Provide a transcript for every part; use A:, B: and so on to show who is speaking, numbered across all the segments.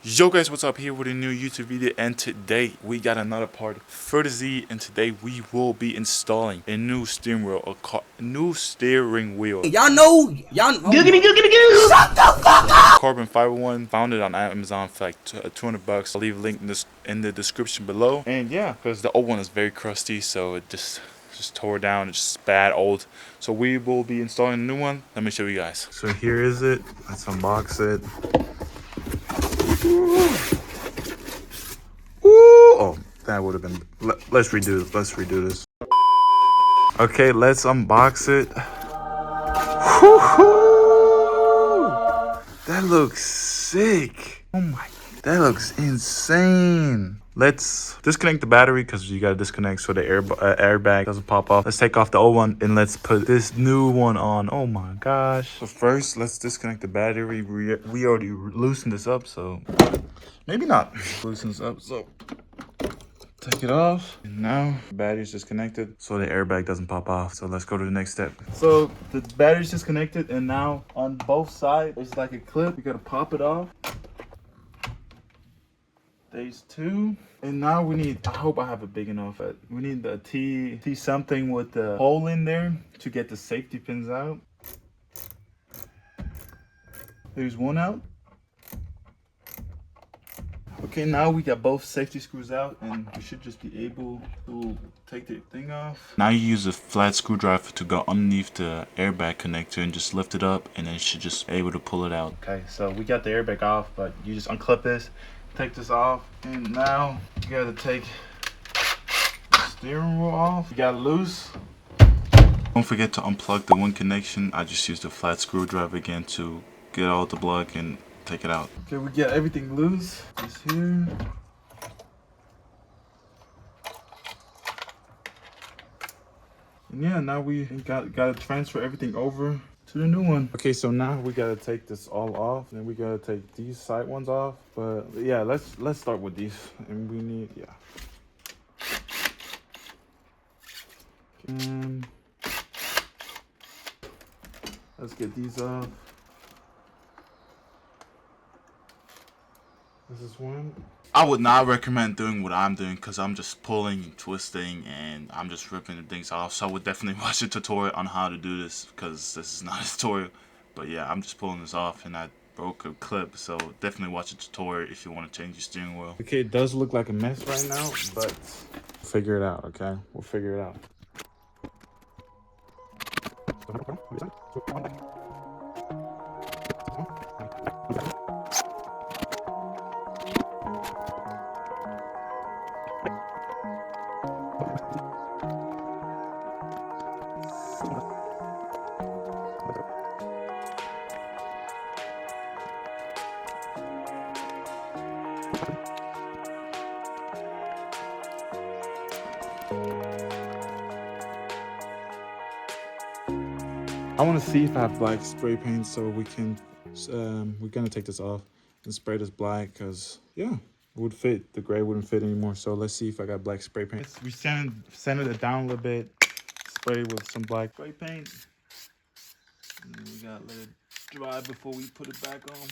A: Yo guys, what's up? Here with a new YouTube video, and today we got another part for the Z, and today we will be installing a new steering wheel,
B: Y'all know, shut the fuck up.
A: Carbon fiber one. Found it on Amazon for like $200. I'll leave a link in the description below. And yeah, because the old one is very crusty, so it just tore down. It's just bad old. So we will be installing a new one. Let me show you guys. So here is it. Let's unbox it. Oh, that would have been. Let's redo this. Okay, let's unbox it. That looks sick. Oh my, that looks insane. Let's disconnect the battery because you gotta disconnect so the airbag doesn't pop off. Let's take off the old one and let's put this new one on. Oh my gosh. So first, let's disconnect the battery. We already loosened this up, so maybe not. Loosen this up, so take it off. And now the battery's disconnected so the airbag doesn't pop off. So let's go to the next step. So the battery's disconnected, and now on both sides there's like a clip. You gotta pop it off. There's two. And now we need, I hope I have it big enough. We need the T something with the hole in there to get the safety pins out. There's one out. Okay, now we got both safety screws out, and we should just be able to take the thing off. Now you use a flat screwdriver to go underneath the airbag connector and just lift it up, and then you should just be able to pull it out. Okay, so we got the airbag off, but you just unclip this, take this off, and now you gotta take the steering wheel off. You got it loose. Don't forget to unplug the one connection. I just used a flat screwdriver again to get out the plug and take it out. Okay, we got everything loose. This here. And yeah, now we gotta transfer everything over to the new one. Okay, so now we gotta take this all off, and we gotta take these side ones off. But yeah, let's start with these. And we need, yeah. And let's get these off. This is one. I would not recommend doing what I'm doing because I'm just pulling and twisting and I'm just ripping the things off. So I would definitely watch a tutorial on how to do this because this is not a tutorial. But yeah, I'm just pulling this off and I broke a clip. So definitely watch a tutorial if you want to change your steering wheel. Okay, it does look like a mess right now, but we'll figure it out, okay? We'll figure it out. I want to see if I have black spray paint so we can, we're going to take this off and spray this black because, yeah, it would fit. The gray wouldn't fit anymore. So let's see if I got black spray paint. We centered it down a little bit, spray with some black spray paint. And then we got to let it dry before we put it back on.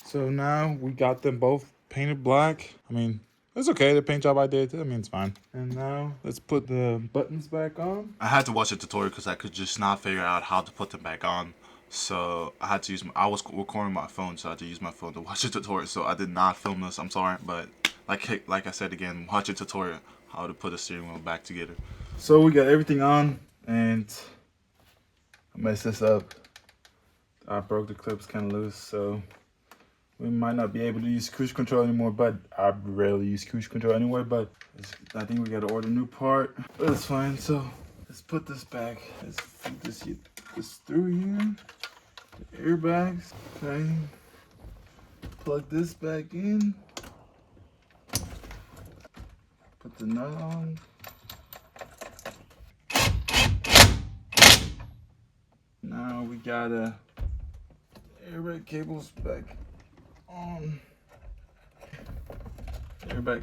A: So now we got them both painted black. I mean, it's okay, the paint job I did, I mean, it's fine. And now, let's put the buttons back on. I had to watch a tutorial because I could just not figure out how to put them back on. So, I had to use I was recording my phone, so I had to use my phone to watch a tutorial. So, I did not film this, I'm sorry. But, like I said again, watch a tutorial how to put a steering wheel back together. So, we got everything on, and I messed this up. I broke the clips kind of loose, so we might not be able to use cruise control anymore, but I rarely use cruise control anyway, but I think we gotta order a new part. But it's fine, so let's put this back. Let's feed this through here. The airbags, okay. Plug this back in. Put the nut on. Now we gotta airbag cables back on. Airbag.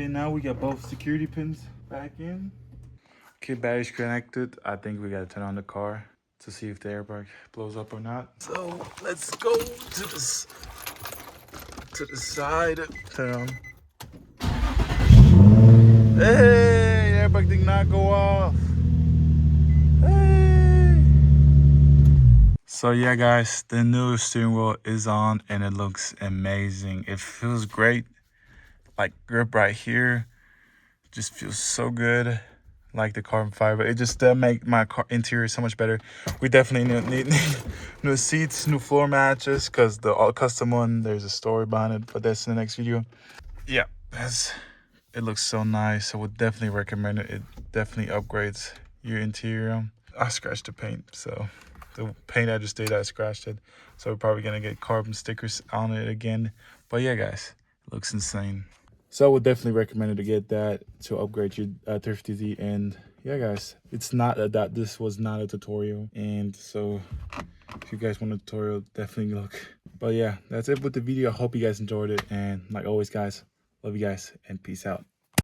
A: Okay, now we got both security pins back in. Okay, battery's connected. I think we gotta turn on the car to see if the airbag blows up or not. So let's go to the side. Turn on. Hey, the airbag did not go off. Hey. So yeah, guys, the new steering wheel is on and it looks amazing. It feels great. Like grip right here, just feels so good. Like the carbon fiber, it just make my car interior so much better. We definitely need new seats, new floor matches, because the all custom one, there's a story behind it, but that's in the next video. Yeah, it looks so nice. I would definitely recommend it. It definitely upgrades your interior. I scratched the paint, so the paint I just did, I scratched it, so we're probably gonna get carbon stickers on it again. But yeah, guys, it looks insane. So I would definitely recommend it to get that to upgrade your 350Z. And yeah, guys, it's not that this was not a tutorial, and so if you guys want a tutorial, definitely look. But yeah, that's it with the video. I hope you guys enjoyed it, and like always, guys, love you guys and peace out.